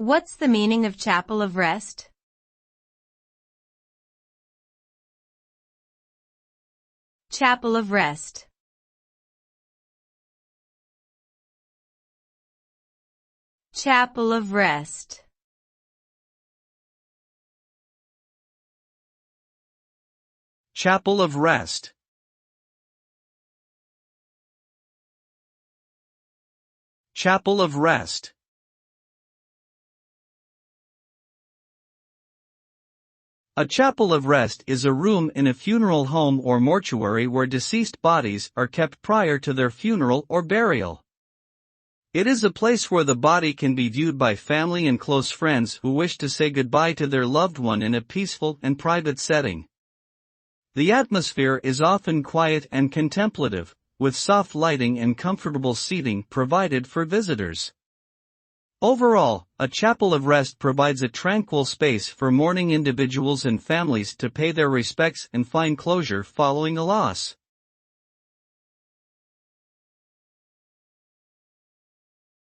What's the meaning of chapel of rest? Chapel of rest. Chapel of rest. Chapel of rest. Chapel of rest. A chapel of rest is a room in a funeral home or mortuary where deceased bodies are kept prior to their funeral or burial. It is a place where the body can be viewed by family and close friends who wish to say goodbye to their loved one in a peaceful and private setting. The atmosphere is often quiet and contemplative, with soft lighting and comfortable seating provided for visitors. Overall, a chapel of rest provides a tranquil space for mourning individuals and families to pay their respects and find closure following a loss.